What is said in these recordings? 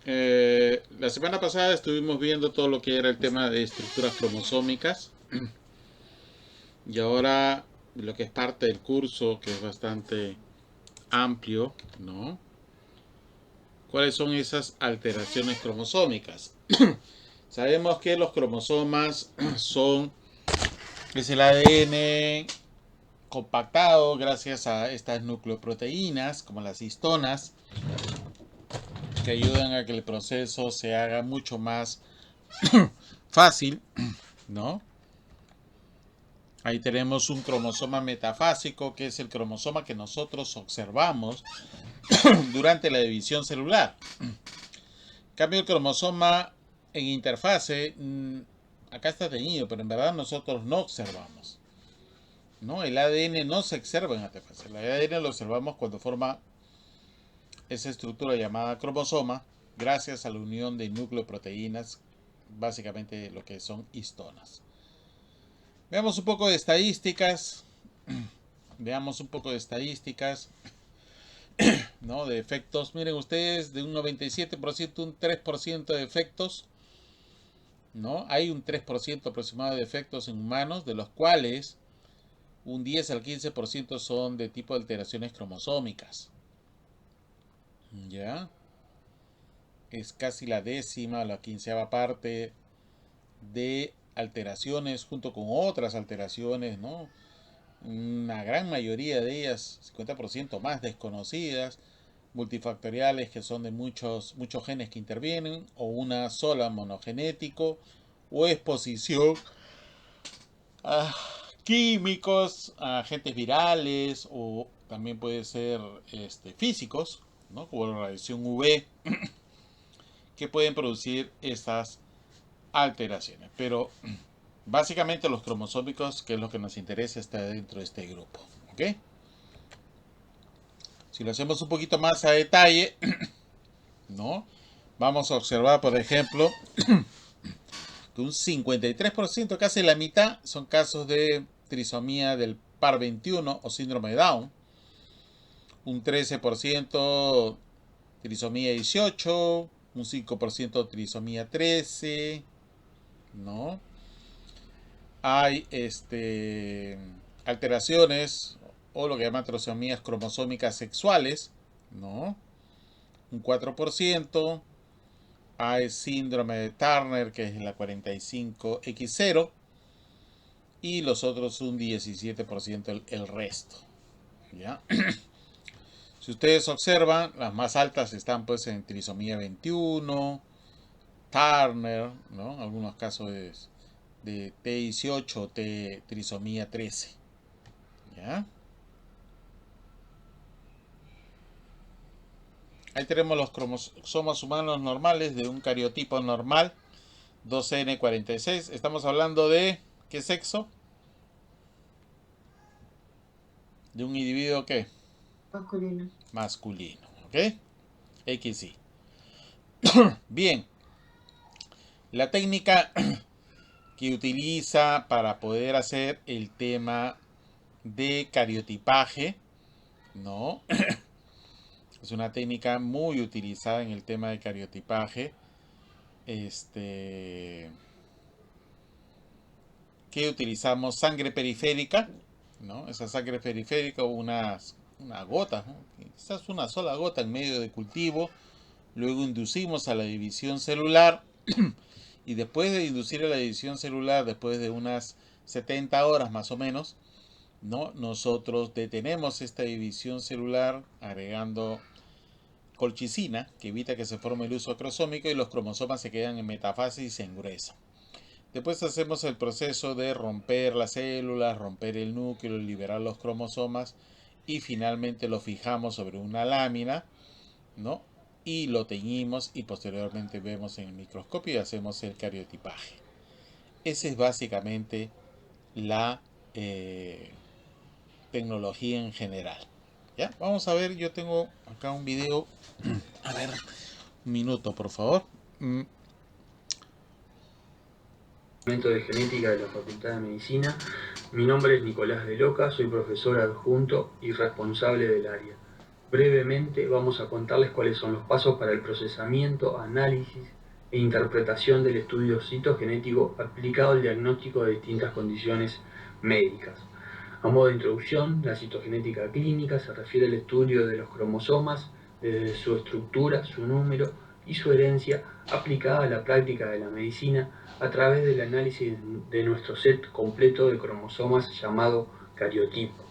La semana pasada estuvimos viendo todo lo que era el tema de estructuras cromosómicas y ahora lo que es parte del curso, que es bastante amplio, ¿no? ¿Cuáles son esas alteraciones cromosómicas? Sabemos que los cromosomas es el ADN compactado gracias a estas nucleoproteínas como las histonas que ayudan a que el proceso se haga mucho más fácil, ¿no? Ahí tenemos un cromosoma metafásico, que es el cromosoma que nosotros observamos durante la división celular. En cambio, el cromosoma en interfase, acá está teñido, pero en verdad nosotros no observamos, ¿no? El ADN no se observa en interfase. El ADN lo observamos cuando forma esa estructura llamada cromosoma, gracias a la unión de nucleoproteínas, básicamente lo que son histonas. Veamos un poco de estadísticas. Veamos un poco de estadísticas, ¿no? De efectos. Miren ustedes, de un 97%, un 3% de efectos, ¿no? Hay un 3% aproximado de efectos en humanos, de los cuales un 10 al 15% son de tipo de alteraciones cromosómicas. ¿Ya? Es casi la décima o la quinceava parte de alteraciones junto con otras alteraciones, ¿no? Una gran mayoría de ellas, 50% más desconocidas, multifactoriales que son de muchos genes que intervienen, o una sola monogenético, o exposición a químicos, a agentes virales, o también puede ser físicos, ¿no? Como la radiación UV, que pueden producir estas alteraciones. Pero básicamente los cromosómicos, que es lo que nos interesa, está dentro de este grupo. ¿Ok? Si lo hacemos un poquito más a detalle, ¿no? Vamos a observar, por ejemplo, que un 53%, casi la mitad, son casos de trisomía del par 21 o síndrome de Down. Un 13% trisomía 18, un 5% trisomía 13, ¿no? Hay alteraciones o lo que llaman trisomías cromosómicas sexuales, ¿no? Un 4%. Hay síndrome de Turner, que es la 45X0, y los otros un 17% el resto, ¿ya? Si ustedes observan, las más altas están pues en trisomía 21, Turner, ¿no? Algunos casos de T18 o trisomía 13, ¿ya? Ahí tenemos los cromosomas humanos normales de un cariotipo normal, 2N46. Estamos hablando de ¿qué sexo? De un individuo ¿qué? Masculino. Masculino, ¿ok? XY. Bien, la técnica que utiliza para poder hacer el tema de cariotipaje, ¿no? Es una técnica muy utilizada en el tema de cariotipaje. Que utilizamos sangre periférica, ¿no? Esa sangre periférica, una gota, ¿no? Quizás una sola gota en medio de cultivo. Luego inducimos a la división celular y después de inducir a la división celular, después de unas 70 horas más o menos, ¿no? Nosotros detenemos esta división celular agregando colchicina, que evita que se forme el uso acrosómico, y los cromosomas se quedan en metafase y se engruesan. Después hacemos el proceso de romper las células, romper el núcleo, liberar los cromosomas y finalmente lo fijamos sobre una lámina, ¿no? Y lo teñimos y posteriormente vemos en el microscopio y hacemos el cariotipaje. Esa es básicamente la tecnología en general. ¿Ya? Vamos a ver, yo tengo acá un video. A ver, un minuto, por favor. De Genética de la Facultad de Medicina. Mi nombre es Nicolás de Loca, soy profesor adjunto y responsable del área. Brevemente vamos a contarles cuáles son los pasos para el procesamiento, análisis e interpretación del estudio citogenético aplicado al diagnóstico de distintas condiciones médicas. A modo de introducción, la citogenética clínica se refiere al estudio de los cromosomas desde su estructura, su número y su herencia aplicada a la práctica de la medicina a través del análisis de nuestro set completo de cromosomas llamado cariotipo.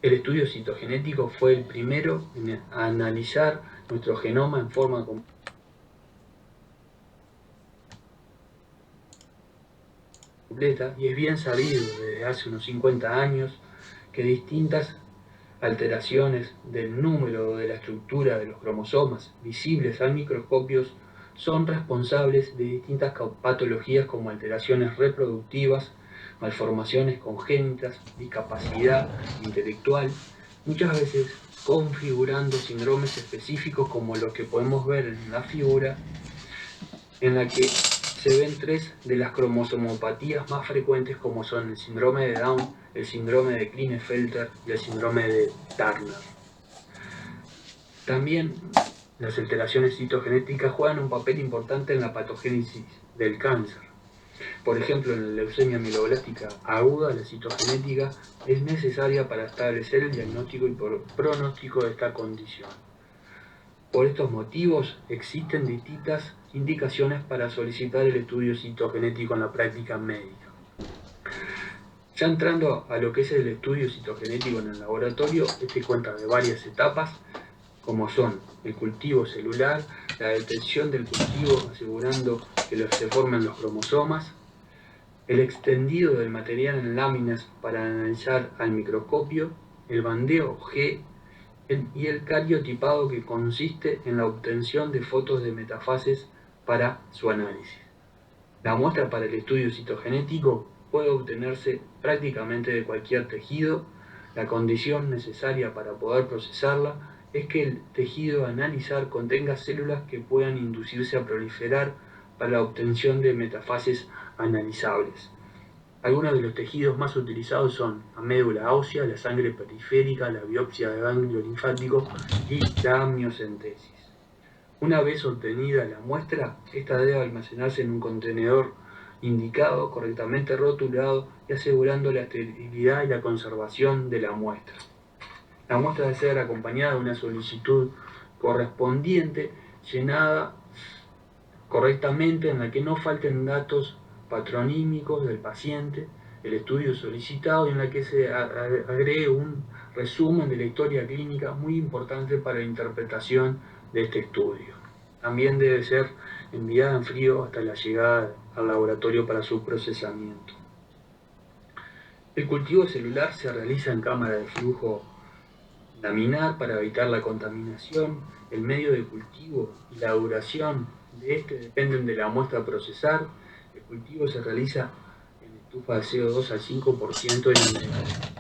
El estudio citogenético fue el primero en analizar nuestro genoma en forma completa y es bien sabido desde hace unos 50 años que distintas alteraciones del número o de la estructura de los cromosomas visibles al microscopio son responsables de distintas patologías como alteraciones reproductivas, malformaciones congénitas, discapacidad intelectual, muchas veces configurando síndromes específicos como los que podemos ver en la figura, en la que se ven tres de las cromosomopatías más frecuentes como son el síndrome de Down, el síndrome de Klinefelter y el síndrome de Turner. También las alteraciones citogenéticas juegan un papel importante en la patogénesis del cáncer. Por ejemplo, en la leucemia mieloblástica aguda, la citogenética es necesaria para establecer el diagnóstico y pronóstico de esta condición. Por estos motivos, existen distintas indicaciones para solicitar el estudio citogenético en la práctica médica. Ya entrando a lo que es el estudio citogenético en el laboratorio, este cuenta de varias etapas, como son el cultivo celular, la detección del cultivo asegurando que se formen los cromosomas, el extendido del material en láminas para analizar al microscopio, el bandeo G y el cariotipado, que consiste en la obtención de fotos de metafases para su análisis. La muestra para el estudio citogenético puede obtenerse prácticamente de cualquier tejido. La condición necesaria para poder procesarla es que el tejido a analizar contenga células que puedan inducirse a proliferar para la obtención de metafases analizables. Algunos de los tejidos más utilizados son la médula ósea, la sangre periférica, la biopsia de ganglio linfático y la amniocentesis. Una vez obtenida la muestra, esta debe almacenarse en un contenedor indicado, correctamente rotulado y asegurando la esterilidad y la conservación de la muestra. La muestra debe ser acompañada de una solicitud correspondiente, llenada correctamente, en la que no falten datos patronímicos del paciente, el estudio solicitado, y en la que se agregue un resumen de la historia clínica muy importante para la interpretación de este estudio. También debe ser enviada en frío hasta la llegada al laboratorio para su procesamiento. El cultivo celular se realiza en cámara de flujo laminar para evitar la contaminación. El medio de cultivo y la duración de este dependen de la muestra a procesar. El cultivo se realiza en estufa de CO2 al 5% en humedad.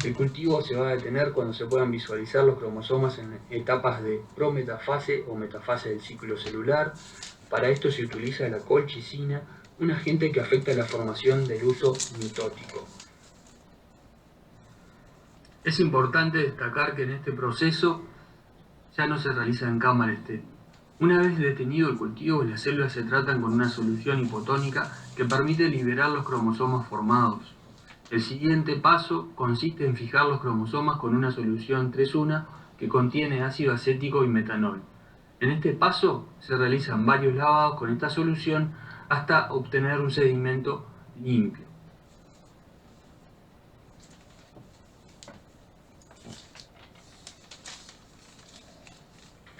El cultivo se va a detener cuando se puedan visualizar los cromosomas en etapas de prometafase o metafase del ciclo celular. Para esto se utiliza la colchicina, un agente que afecta la formación del uso mitótico. Es importante destacar que en este proceso ya no se realiza en cámara estéril. Una vez detenido el cultivo, las células se tratan con una solución hipotónica que permite liberar los cromosomas formados. El siguiente paso consiste en fijar los cromosomas con una solución 3,1 que contiene ácido acético y metanol. En este paso se realizan varios lavados con esta solución hasta obtener un sedimento limpio.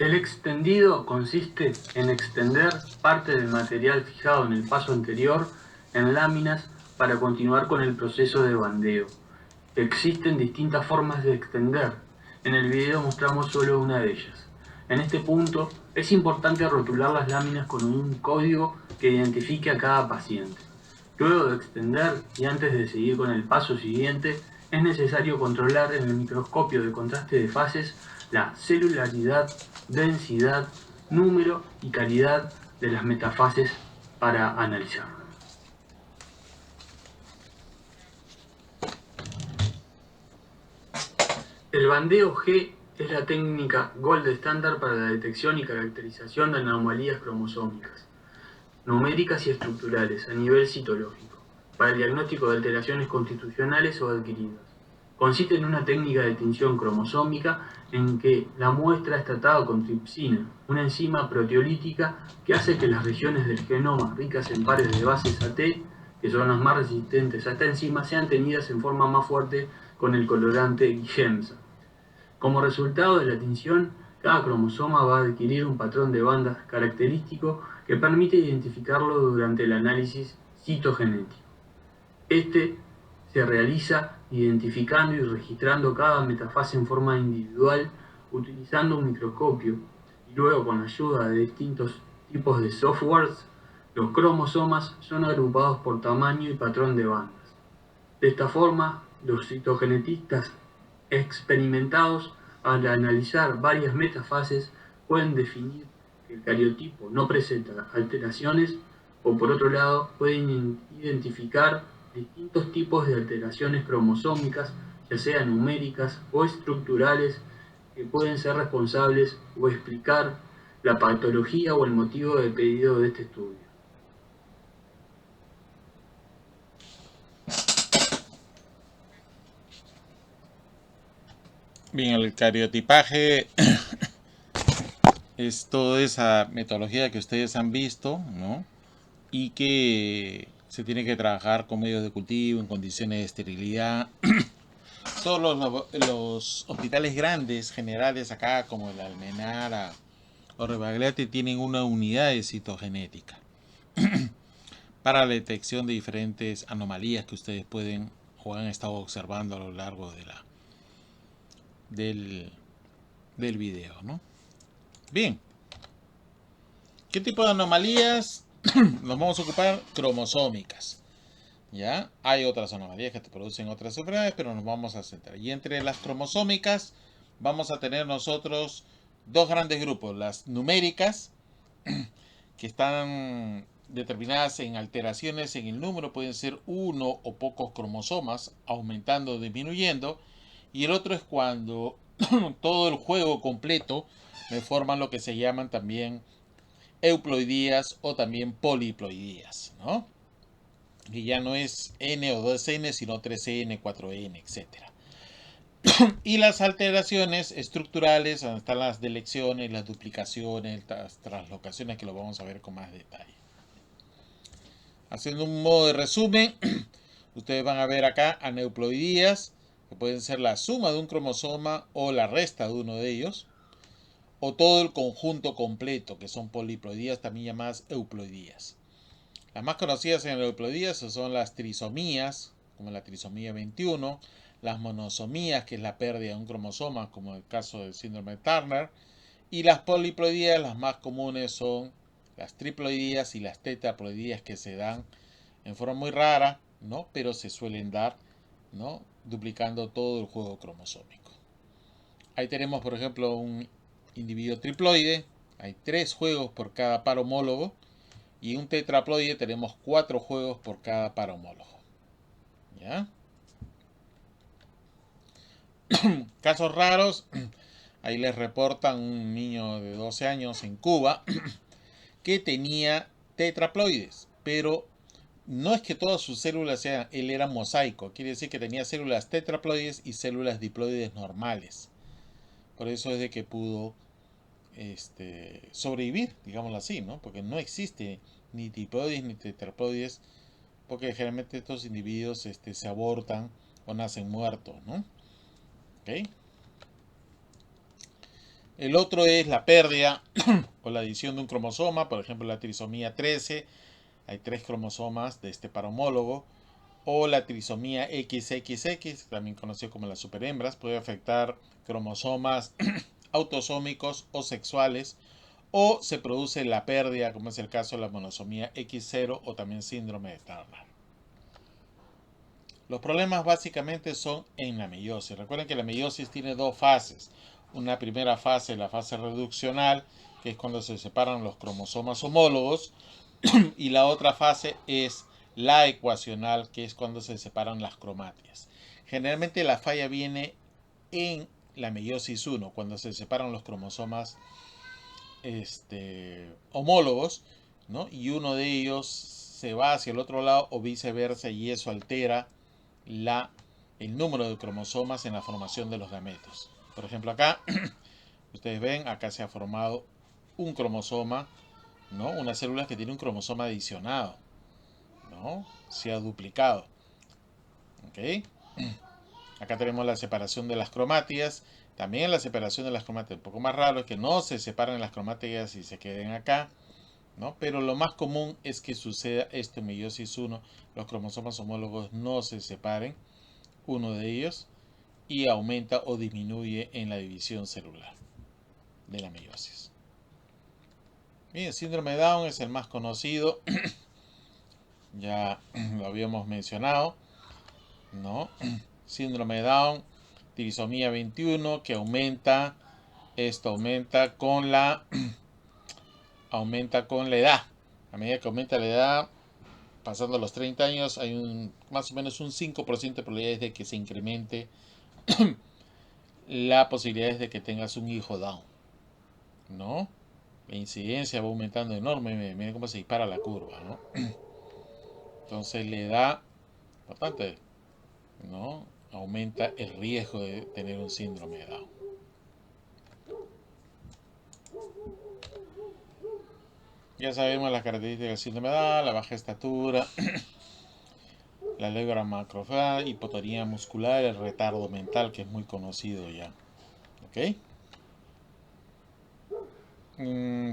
El extendido consiste en extender parte del material fijado en el paso anterior en láminas para continuar con el proceso de bandeo. Existen distintas formas de extender. En el video mostramos solo una de ellas. En este punto es importante rotular las láminas con un código que identifique a cada paciente. Luego de extender y antes de seguir con el paso siguiente, es necesario controlar en el microscopio de contraste de fases la celularidad, densidad, número y calidad de las metafases para analizar. El bandeo G es la técnica gold estándar para la detección y caracterización de anomalías cromosómicas, numéricas y estructurales a nivel citológico, para el diagnóstico de alteraciones constitucionales o adquiridas. Consiste en una técnica de tinción cromosómica en que la muestra es tratada con tripsina, una enzima proteolítica que hace que las regiones del genoma ricas en pares de bases AT, que son las más resistentes a esta enzima, sean teñidas en forma más fuerte con el colorante Gemsa. Como resultado de la tinción, cada cromosoma va a adquirir un patrón de bandas característico que permite identificarlo durante el análisis citogenético. Este se realiza identificando y registrando cada metafase en forma individual utilizando un microscopio y luego con la ayuda de distintos tipos de softwares, los cromosomas son agrupados por tamaño y patrón de bandas. De esta forma, los citogenetistas experimentados al analizar varias metafases pueden definir que el cariotipo no presenta alteraciones o por otro lado pueden identificar distintos tipos de alteraciones cromosómicas, ya sean numéricas o estructurales, que pueden ser responsables o explicar la patología o el motivo del pedido de este estudio. Bien, el cariotipaje es toda esa metodología que ustedes han visto, ¿no? Y que se tiene que trabajar con medios de cultivo, en condiciones de esterilidad. Todos los hospitales grandes, generales acá, como el Almenara o Rebagliati, tienen una unidad de citogenética para la detección de diferentes anomalías que ustedes pueden o han estado observando a lo largo de del video, ¿no? Bien, ¿qué tipo de anomalías nos vamos a ocupar? Cromosómicas. ¿Ya? Hay otras anomalías que te producen otras enfermedades, pero nos vamos a centrar. Y entre las cromosómicas vamos a tener nosotros dos grandes grupos. Las numéricas, que están determinadas en alteraciones en el número, pueden ser uno o pocos cromosomas, aumentando o disminuyendo. Y el otro es cuando todo el juego completo me forman lo que se llaman también euploidías o también poliploidías, ¿no? Que ya no es N o 2N, sino 3N, 4N, etc. Y las alteraciones estructurales, donde están las delecciones, las duplicaciones, las translocaciones, que lo vamos a ver con más detalle. Haciendo un modo de resumen, ustedes van a ver acá aneuploidías, que pueden ser la suma de un cromosoma o la resta de uno de ellos, o todo el conjunto completo, que son poliploidías, también llamadas euploidías. Las más conocidas en la euploidías son las trisomías, como la trisomía 21, las monosomías, que es la pérdida de un cromosoma, como el caso del síndrome de Turner, y las poliploidías, las más comunes son las triploidías y las tetraploidías, que se dan en forma muy rara, ¿no? Pero se suelen dar, ¿no? Duplicando todo el juego cromosómico. Ahí tenemos, por ejemplo, un individuo triploide. Hay 3 juegos por cada par homólogo. Y un tetraploide tenemos 4 juegos por cada par homólogo. ¿Ya? Casos raros. Ahí les reportan un niño de 12 años en Cuba que tenía tetraploides, pero no es que todas sus células sean, él era mosaico, quiere decir que tenía células tetraploides y células diploides normales. Por eso es de que pudo sobrevivir, digámoslo así, ¿no? Porque no existe ni diploides ni tetraploides, porque generalmente estos individuos se abortan o nacen muertos, ¿no? ¿Okay? El otro es la pérdida o la adición de un cromosoma, por ejemplo la trisomía 13, hay 3 cromosomas de este par homólogo, o la trisomía XXX, también conocido como las superhembras, puede afectar cromosomas autosómicos o sexuales, o se produce la pérdida, como es el caso de la monosomía X0 o también síndrome de Turner. Los problemas básicamente son en la meiosis. Recuerden que la meiosis tiene 2 fases. Una primera fase, la fase reduccional, que es cuando se separan los cromosomas homólogos, y la otra fase es la ecuacional, que es cuando se separan las cromátidas. Generalmente la falla viene en la meiosis 1, cuando se separan los cromosomas homólogos, ¿no? Y uno de ellos se va hacia el otro lado o viceversa, y eso altera el número de cromosomas en la formación de los gametos. Por ejemplo, acá, ustedes ven, acá se ha formado un cromosoma, ¿no? Una célula que tiene un cromosoma adicionado, ¿no? Se ha duplicado. ¿Ok? Acá tenemos la separación de las cromátidas. También la separación de las cromátidas. Un poco más raro es que no se separen las cromátidas y se queden acá, ¿no? Pero lo más común es que suceda esto en meiosis 1. Los cromosomas homólogos no se separen, uno de ellos, y aumenta o disminuye en la división celular de la meiosis. Bien, el síndrome de Down es el más conocido. Ya lo habíamos mencionado, ¿no? Síndrome de Down, trisomía 21, que aumenta. Esto aumenta con la edad. A medida que aumenta la edad, pasando los 30 años, hay más o menos un 5% de probabilidades de que se incremente la posibilidad de que tengas un hijo Down, ¿no? La incidencia va aumentando enorme. Miren cómo se dispara la curva, ¿no? Entonces la edad, importante, ¿no? Aumenta el riesgo de tener un síndrome de Down. Ya sabemos las características del síndrome de Down: la baja estatura, la lebra macrofágica, hipotonía muscular, el retardo mental, que es muy conocido ya. ¿Ok?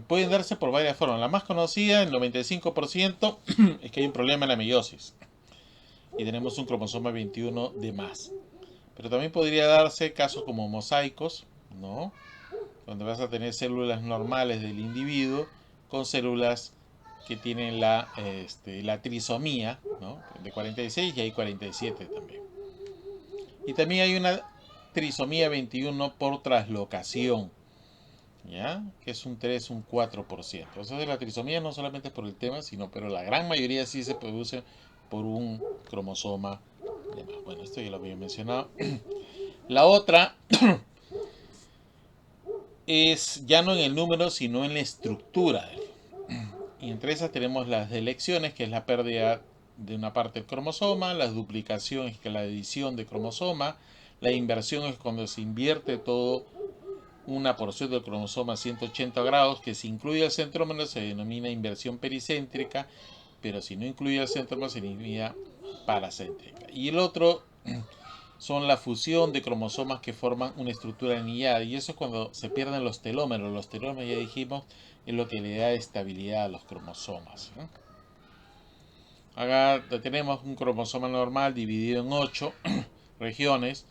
Pueden darse por varias formas. La más conocida, el 95%, es que hay un problema en la meiosis y tenemos un cromosoma 21 de más. Pero también podría darse casos como mosaicos, ¿no? Donde vas a tener células normales del individuo con células que tienen la trisomía, ¿no? De 46, y hay 47 también. Y también hay una trisomía 21 por traslocación, ¿ya? Que es un 3, un 4%. Entonces la trisomía no solamente es por el tema, pero la gran mayoría sí se produce por un cromosoma de más. Bueno, esto ya lo había mencionado. La otra es ya no en el número, sino en la estructura. Y entre esas tenemos las delecciones, que es la pérdida de una parte del cromosoma; las duplicaciones, que es la edición de cromosoma; la inversión es cuando se invierte todo una porción del cromosoma a 180 grados, que si incluye el centrómero se denomina inversión pericéntrica, pero si no incluye el centrómero se denomina paracéntrica. Y el otro son la fusión de cromosomas que forman una estructura anillada, y eso es cuando se pierden los telómeros. Los telómeros, ya dijimos, es lo que le da estabilidad a los cromosomas, ¿no? Acá tenemos un cromosoma normal dividido en 8 regiones.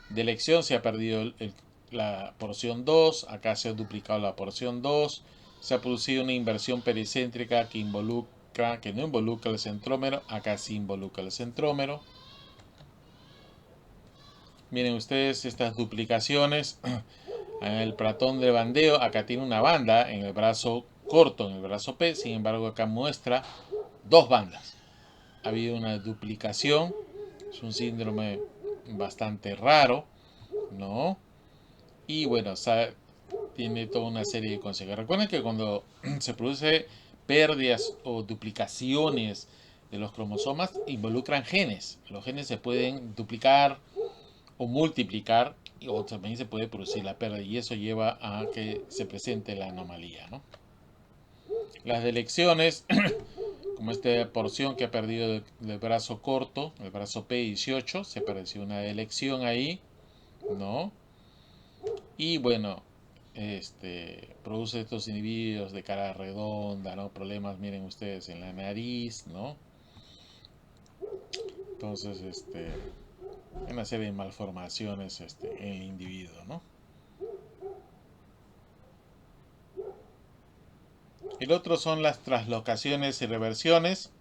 De elección se ha perdido la porción 2, acá se ha duplicado la porción 2, se ha producido una inversión pericéntrica que no involucra el centrómero, acá sí involucra el centrómero. Miren ustedes estas duplicaciones. El platón de bandeo, acá tiene una banda en el brazo corto, en el brazo P, sin embargo acá muestra dos bandas. Ha habido una duplicación, es un síndrome bastante raro, ¿no? Y bueno, tiene toda una serie de consecuencias. Recuerden que cuando se produce pérdidas o duplicaciones de los cromosomas, involucran genes. Los genes se pueden duplicar o multiplicar, o también se puede producir la pérdida, y eso lleva a que se presente la anomalía, ¿no? Las delecciones, como esta porción que ha perdido del brazo corto, el brazo P18, se perdió una delección ahí, ¿no? Y bueno, produce estos individuos de cara redonda, ¿no? Problemas, miren ustedes, en la nariz, ¿no? Entonces, una serie de malformaciones en el individuo, ¿no? El otro son las traslocaciones y reversiones.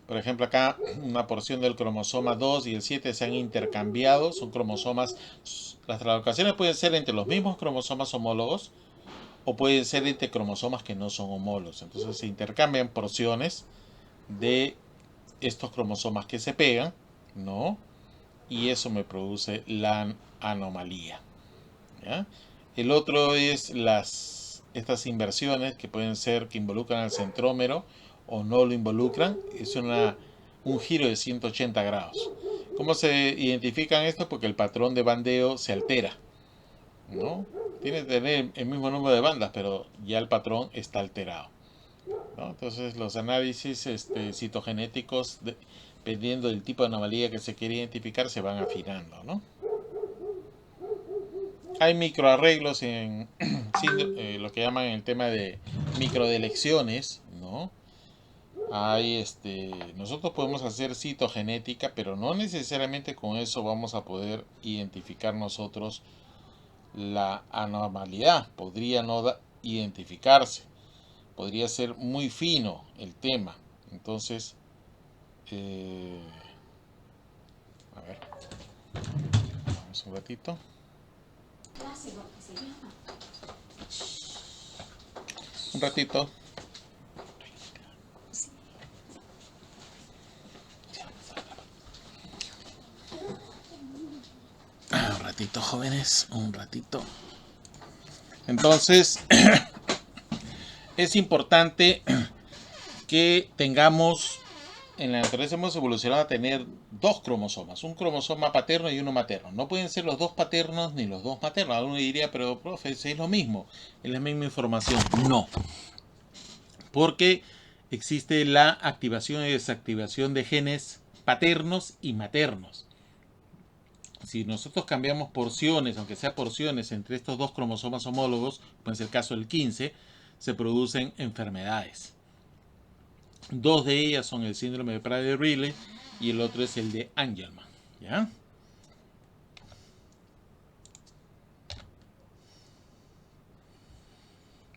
Por ejemplo, acá una porción del cromosoma 2 y el 7 se han intercambiado. Son cromosomas. Las traslocaciones pueden ser entre los mismos cromosomas homólogos o pueden ser entre cromosomas que no son homólogos. Entonces se intercambian porciones de estos cromosomas que se pegan, ¿no? Y eso me produce la anomalía. ¿ya? El otro es estas inversiones que pueden ser que involucran al centrómero o no lo involucran. Es un giro de 180 grados. ¿Cómo se identifican esto? Porque el patrón de bandeo se altera, ¿no? Tiene que tener el mismo número de bandas, pero ya el patrón está alterado, ¿no? Entonces los análisis citogenéticos, dependiendo del tipo de anomalía que se quiere identificar, se van afinando, ¿no? Hay microarreglos en lo que llaman el tema de microdelecciones, ¿no? Nosotros podemos hacer citogenética, pero no necesariamente con eso vamos a poder identificar nosotros la anormalidad. Podría no identificarse, podría ser muy fino el tema. Entonces, a ver, vamos un ratito. Un ratito. Un ratito, jóvenes, un ratito. Entonces, es importante que tengamos, en la naturaleza hemos evolucionado a tener dos cromosomas, un cromosoma paterno y uno materno. No pueden ser los dos paternos ni los dos maternos. Alguno diría, pero profe, es lo mismo, es la misma información. No, porque existe la activación y desactivación de genes paternos y maternos. Si nosotros cambiamos porciones, aunque sea porciones, entre estos dos cromosomas homólogos, puede ser el caso del 15, se producen enfermedades. Dos de ellas son el síndrome de Prader-Willi y el otro es el de Angelman, ¿ya?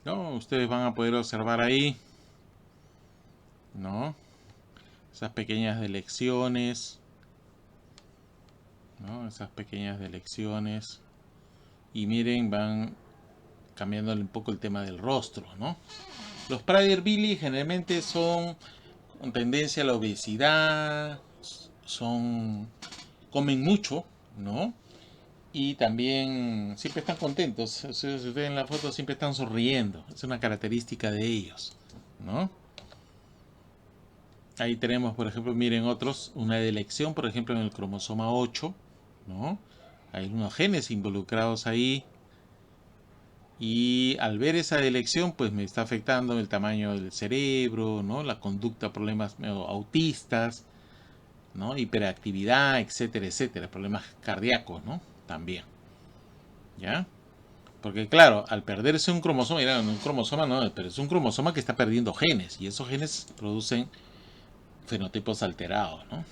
¿No? Ustedes van a poder observar ahí, ¿no? Esas pequeñas delecciones, ¿no? Esas pequeñas delecciones. Y miren, van cambiándole un poco el tema del rostro, ¿no? Los Prader-Willi generalmente son con tendencia a la obesidad, comen mucho, ¿no? Y también siempre están contentos. Si ustedes ven la foto, siempre están sonriendo. Es una característica de ellos, ¿no? Ahí tenemos, por ejemplo, miren otros, una delección, por ejemplo, en el cromosoma 8, ¿no? Hay unos genes involucrados ahí. Y al ver esa delección, pues me está afectando el tamaño del cerebro, ¿no? La conducta, problemas autistas, ¿no? Hiperactividad, etcétera, etcétera. Problemas cardíacos, ¿no? También. ¿Ya? Porque claro, al perderse un cromosoma, mira, un cromosoma no, pero es un cromosoma que está perdiendo genes. Y esos genes producen fenotipos alterados, ¿no?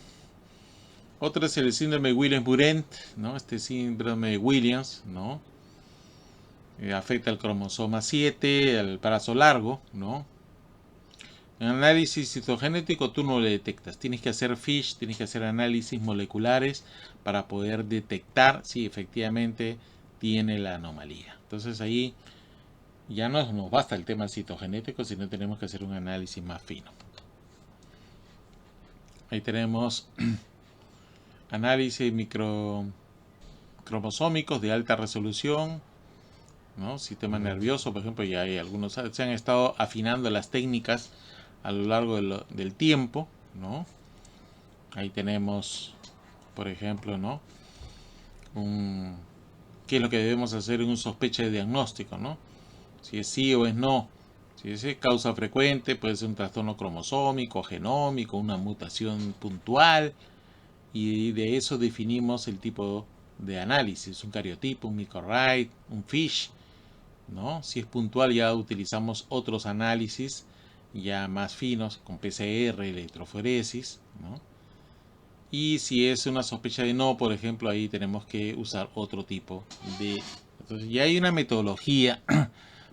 Otro es el síndrome Williams-Burent, ¿no? Este síndrome de Williams, ¿no? Afecta al cromosoma 7, al brazo largo, ¿no? En análisis citogenético tú no lo detectas. Tienes que hacer FISH, tienes que hacer análisis moleculares para poder detectar si efectivamente tiene la anomalía. Entonces ahí ya no nos basta el tema citogenético, sino tenemos que hacer un análisis más fino. Ahí tenemos análisis microcromosómicos de alta resolución, ¿no? Sistema nervioso, por ejemplo, ya hay algunos, se han estado afinando las técnicas a lo largo del tiempo, ¿no? Ahí tenemos, por ejemplo, ¿no? ¿Qué es lo que debemos hacer en un sospecha de diagnóstico, ¿no? Si es sí o es no. Si es causa frecuente, puede ser un trastorno cromosómico, genómico, una mutación puntual, y de eso definimos el tipo de análisis, un cariotipo, un microarray, un FISH, ¿no? Si es puntual ya utilizamos otros análisis ya más finos con PCR, electroforesis, ¿no? Y si es una sospecha de no, por ejemplo, ahí tenemos que usar otro tipo de... Entonces ya hay una metodología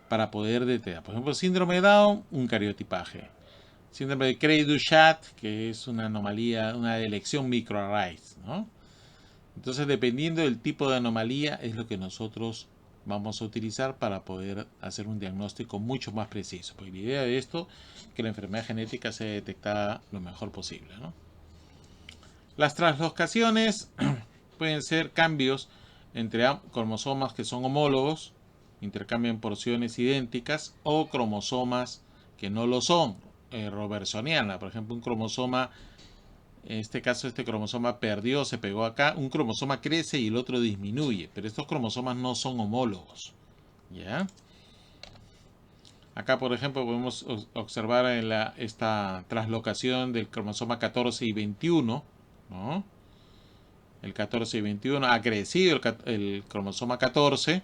para poder detectar. Por ejemplo, síndrome de Down, un cariotipaje. Síndrome de Cray-Duchat, que es una anomalía, una elección microarrays, ¿no? Entonces, dependiendo del tipo de anomalía, es lo que nosotros vamos a utilizar para poder hacer un diagnóstico mucho más preciso. Porque la idea de esto es que la enfermedad genética sea detectada lo mejor posible, ¿no? Las translocaciones pueden ser cambios entre cromosomas que son homólogos, intercambian porciones idénticas, o cromosomas que no lo son, robertsoniana. Por ejemplo, un cromosoma, en este caso este cromosoma perdió, se pegó acá, un cromosoma crece y el otro disminuye, pero estos cromosomas no son homólogos. ¿Ya? Acá, por ejemplo, podemos observar en esta translocación del cromosoma 14 y 21, ¿no? El 14 y 21 ha crecido el cromosoma 14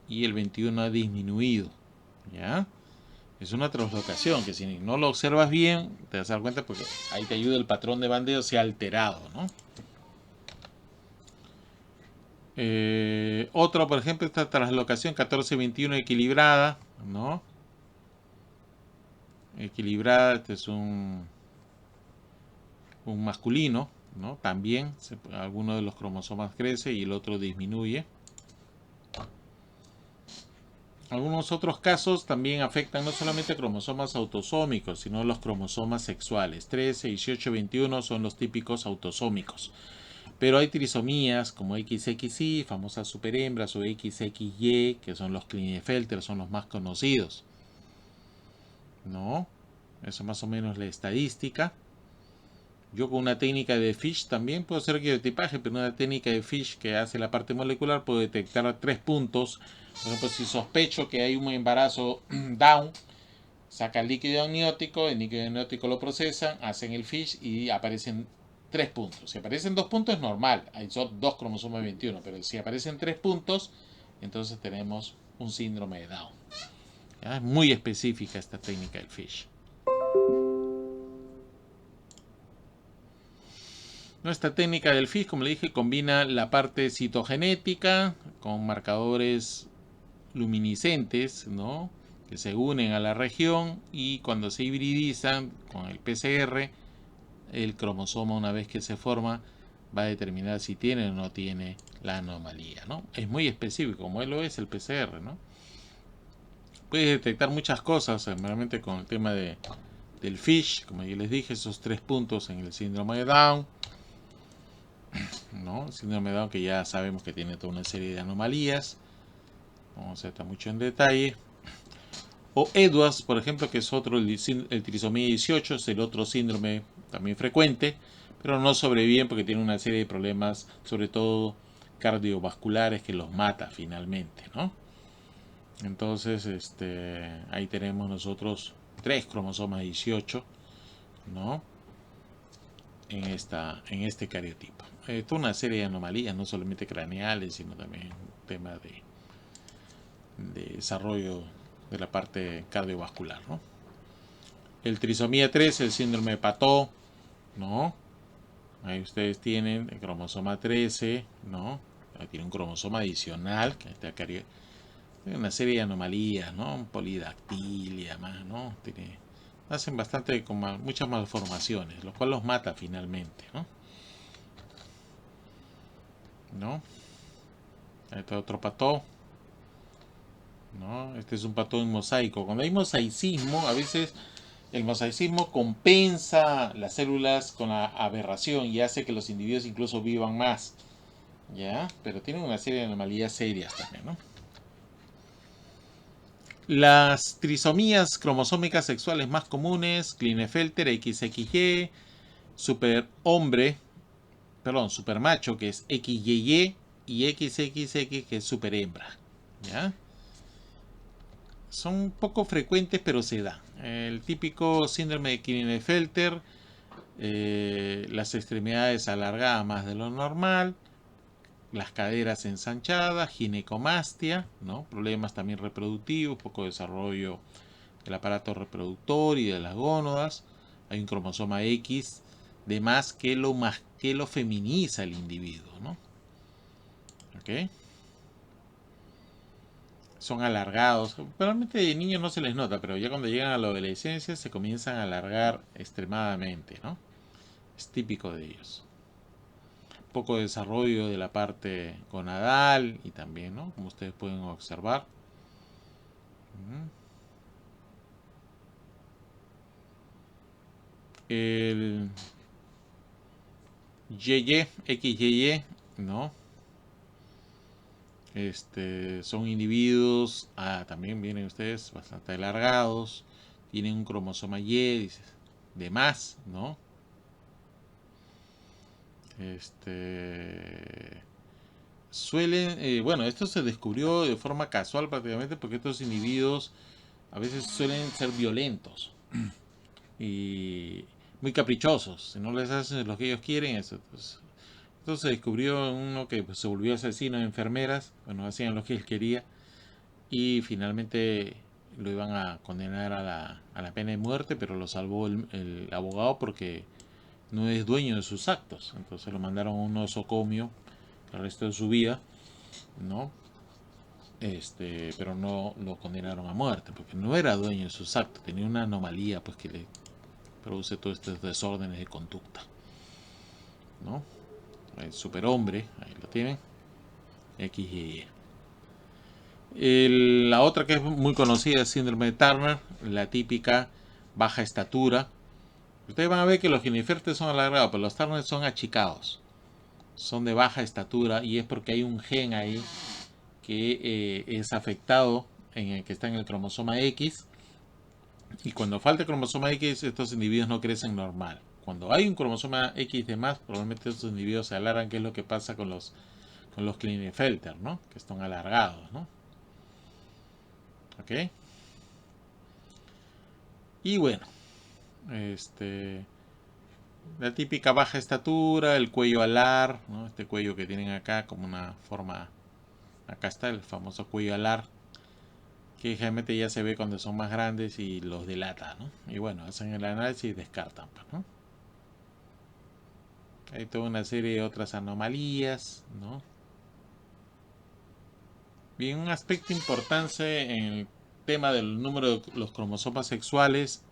y el 21 ha disminuido. ¿Ya? Es una translocación que si no lo observas bien, te vas a dar cuenta porque ahí te ayuda el patrón de bandeo, se ha alterado, ¿no? Otro, por ejemplo, esta translocación 14-21 equilibrada, ¿no? Equilibrada, este es un masculino, ¿no? También alguno de los cromosomas crece y el otro disminuye. Algunos otros casos también afectan no solamente cromosomas autosómicos, sino los cromosomas sexuales. 13, 18, 21 son los típicos autosómicos. Pero hay trisomías como XXY, famosas superhembras, o XXY, que son los Klinefelter, son los más conocidos. ¿No? Eso más o menos la estadística. Yo con una técnica de FISH también puedo hacer quiotipaje, pero una técnica de FISH que hace la parte molecular puedo detectar 3 puntos. Por ejemplo, si sospecho que hay un embarazo Down, saca el líquido amniótico, el líquido amniótico lo procesan, hacen el FISH y aparecen 3 puntos. Si aparecen 2 puntos es normal, hay son 2 cromosomas 21, pero si aparecen 3 puntos, entonces tenemos un síndrome de Down. ¿Ya? Es muy específica esta técnica del FISH. Nuestra técnica del FISH, como le dije, combina la parte citogenética con marcadores luminiscentes, ¿no? Que se unen a la región y cuando se hibridizan con el PCR, el cromosoma, una vez que se forma, va a determinar si tiene o no tiene la anomalía, ¿no? Es muy específico, como lo es el PCR, ¿no? Puedes detectar muchas cosas, realmente con el tema del FISH, como ya les dije, esos 3 puntos en el síndrome de Down, ¿no? El síndrome de Down que ya sabemos que tiene toda una serie de anomalías, vamos a estar mucho en detalle. O Edwards, por ejemplo, que es otro, el trisomía 18, es el otro síndrome también frecuente, pero no sobreviven porque tiene una serie de problemas, sobre todo cardiovasculares, que los mata finalmente, ¿no? Entonces, ahí tenemos nosotros 3 cromosomas 18, ¿no? En este cariotipo. Toda una serie de anomalías, no solamente craneales, sino también tema de desarrollo de la parte cardiovascular, ¿no? El trisomía 13, el síndrome de Patot, ¿no? Ahí ustedes tienen el cromosoma 13, ¿no? Ahí tiene un cromosoma adicional, que tiene una serie de anomalías, ¿no? Polidactilia, más, ¿no? Hacen bastante, con muchas malformaciones, lo cual los mata finalmente, ¿no? ¿No? Ahí está otro Patot, ¿no? Este es un Patot en mosaico. Cuando hay mosaicismo, a veces el mosaicismo compensa las células con la aberración y hace que los individuos incluso vivan más, ¿ya? Pero tienen una serie de anomalías serias también, ¿no? Las trisomías cromosómicas sexuales más comunes, Klinefelter, XXY, superhombre, perdón, supermacho, que es XYY, y XXX, que es superhembra, ¿ya? Son poco frecuentes, pero se da. El típico síndrome de Klinefelter, las extremidades alargadas más de lo normal, las caderas ensanchadas, ginecomastia, ¿no? Problemas también reproductivos, poco desarrollo del aparato reproductor y de las gónadas. Hay un cromosoma X de más que lo feminiza el individuo, ¿no? ¿Ok? Son alargados. Probablemente de niños no se les nota, pero ya cuando llegan a la adolescencia se comienzan a alargar extremadamente, ¿no? Es típico de ellos. Poco desarrollo de la parte gonadal y también, ¿no? Como ustedes pueden observar. El XYY, ¿no? Son individuos, también vienen ustedes bastante alargados, tienen un cromosoma Y de más, ¿no? Suelen, bueno, esto se descubrió de forma casual prácticamente porque estos individuos a veces suelen ser violentos y muy caprichosos. Si no les hacen lo que ellos quieren, eso. Entonces se descubrió uno que pues, se volvió asesino de enfermeras, bueno, hacían lo que él quería y finalmente lo iban a condenar a la pena de muerte, pero lo salvó el abogado porque no es dueño de sus actos. Entonces lo mandaron a un nosocomio el resto de su vida, ¿no? Pero no lo condenaron a muerte porque no era dueño de sus actos, tenía una anomalía pues que le produce todos estos desórdenes de conducta, ¿no? El superhombre, ahí lo tienen, XY. La otra que es muy conocida es síndrome de Turner, la típica baja estatura. Ustedes van a ver que los Klinefelter son alargados, pero los Turner son achicados, son de baja estatura y es porque hay un gen ahí que es afectado, en el que está en el cromosoma X, y cuando falta el cromosoma X estos individuos no crecen normal. Cuando hay un cromosoma X de más, probablemente estos individuos se alargan, que es lo que pasa con los Klinefelter, ¿no? Que están alargados, ¿no? ¿Ok? Y bueno, la típica baja estatura, el cuello alar, ¿no? Este cuello que tienen acá como una forma, acá está el famoso cuello alar, que generalmente ya se ve cuando son más grandes y los delata, ¿no? Y bueno, hacen el análisis y descartan, ¿no? Hay toda una serie de otras anomalías, ¿no? Bien, un aspecto importante en el tema del número de los cromosomas sexuales.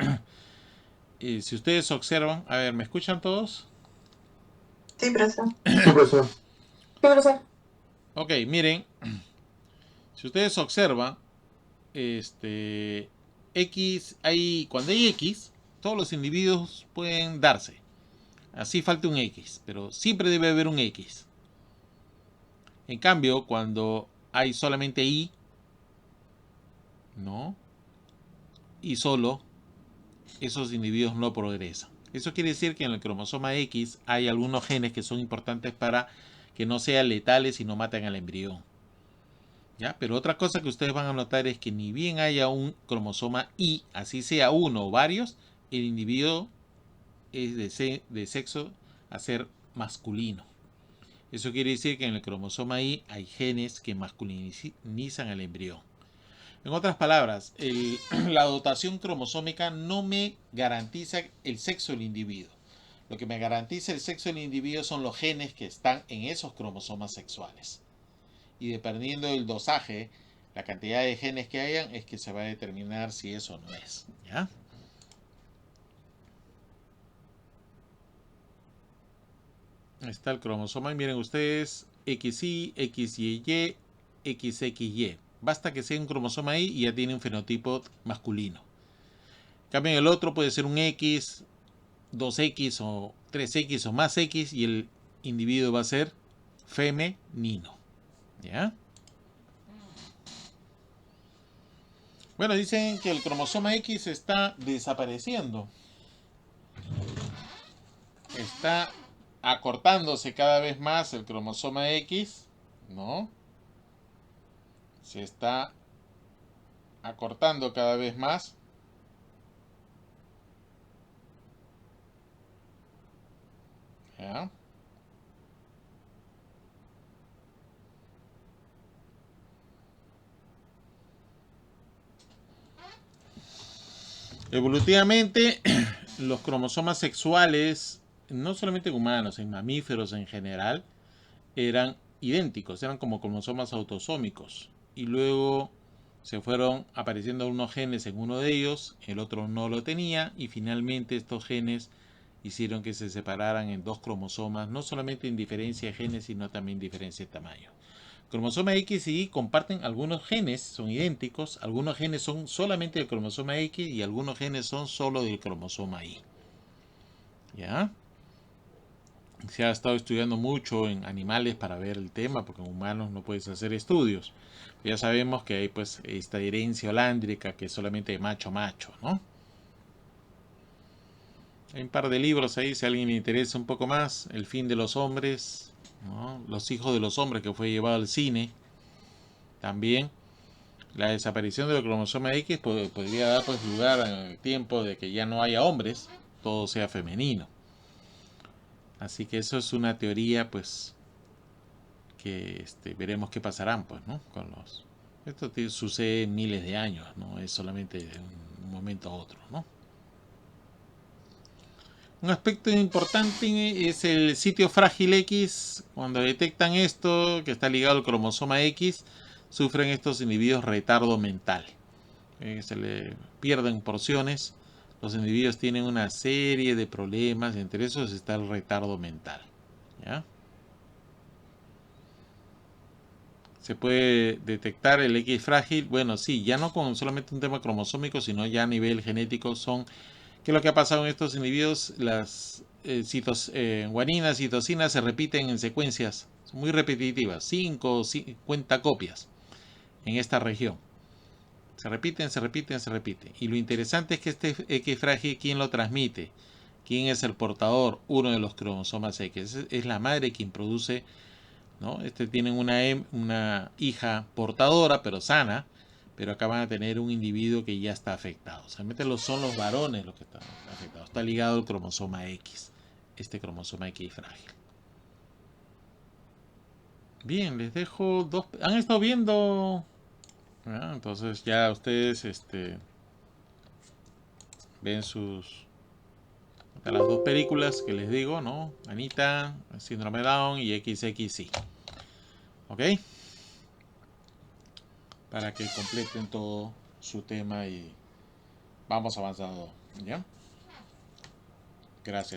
Si ustedes observan, a ver, ¿me escuchan todos? Sí, profesor. Sí, profesor. Sí, profesor. Ok, miren, si ustedes observan, cuando hay X, todos los individuos pueden darse. Así falta un X, pero siempre debe haber un X. En cambio, cuando hay solamente Y, ¿no? Y solo, esos individuos no progresan. Eso quiere decir que en el cromosoma X hay algunos genes que son importantes para que no sean letales y no maten al embrión. ¿Ya? Pero otra cosa que ustedes van a notar es que ni bien haya un cromosoma Y, así sea uno o varios, el individuo es de sexo a ser masculino. Eso quiere decir que en el cromosoma Y hay genes que masculinizan al embrión. En otras palabras, la dotación cromosómica no me garantiza el sexo del individuo. Lo que me garantiza el sexo del individuo son los genes que están en esos cromosomas sexuales. Y dependiendo del dosaje, la cantidad de genes que hayan, es que se va a determinar si eso no es. ¿Ya? Está el cromosoma y miren ustedes, XY, XYY, XXY. Basta que sea un cromosoma Y y ya tiene un fenotipo masculino. En cambio, el otro puede ser un X, 2X o 3X o más X y el individuo va a ser femenino. ¿Ya? Bueno, dicen que el cromosoma X está desapareciendo. Está acortándose cada vez más el cromosoma X, ¿no? Se está acortando cada vez más. ¿Ya? Evolutivamente, los cromosomas sexuales, no solamente en humanos, en mamíferos en general, eran idénticos, eran como cromosomas autosómicos. Y luego se fueron apareciendo unos genes en uno de ellos, el otro no lo tenía, y finalmente estos genes hicieron que se separaran en dos cromosomas, no solamente en diferencia de genes, sino también diferencia de tamaño. Cromosoma X y Y comparten algunos genes, son idénticos, algunos genes son solamente del cromosoma X y algunos genes son solo del cromosoma Y. ¿Ya? Se ha estado estudiando mucho en animales para ver el tema, porque en humanos no puedes hacer estudios. Ya sabemos que hay pues esta herencia holándrica que es solamente macho, ¿no? Hay un par de libros ahí, si a alguien le interesa un poco más. El fin de los hombres, ¿no? Los hijos de los hombres, que fue llevado al cine. También la desaparición del cromosoma X podría dar pues lugar al tiempo de que ya no haya hombres, todo sea femenino. Así que eso es una teoría pues que veremos qué pasarán pues, ¿no? Con los... Esto sucede en miles de años, no es solamente de un momento a otro, ¿no? Un aspecto importante es el sitio frágil X. Cuando detectan esto, que está ligado al cromosoma X, sufren estos individuos retardo mental. Se le pierden porciones. Los individuos tienen una serie de problemas, entre esos está el retardo mental. ¿Ya? Se puede detectar el X frágil. Bueno, sí, ya no con solamente un tema cromosómico, sino ya a nivel genético son... ¿Qué es lo que ha pasado en estos individuos? Las guaninas y citosinas se repiten en secuencias muy repetitivas, 5 o 50 copias en esta región. Se repiten. Y lo interesante es que este X frágil, ¿quién lo transmite? ¿Quién es el portador? Uno de los cromosomas X. Es la madre quien produce, ¿no? Tienen una hija portadora, pero sana. Pero acá van a tener un individuo que ya está afectado. Solamente son los varones los que están afectados. Está ligado al cromosoma X. Este cromosoma X frágil. Bien, les dejo dos... ¿Han estado viendo? Entonces ya ustedes ven las dos películas que les digo, ¿no? Anita, Síndrome de Down y XXI. ¿Ok? Para que completen todo su tema y vamos avanzando, ¿ya? Gracias.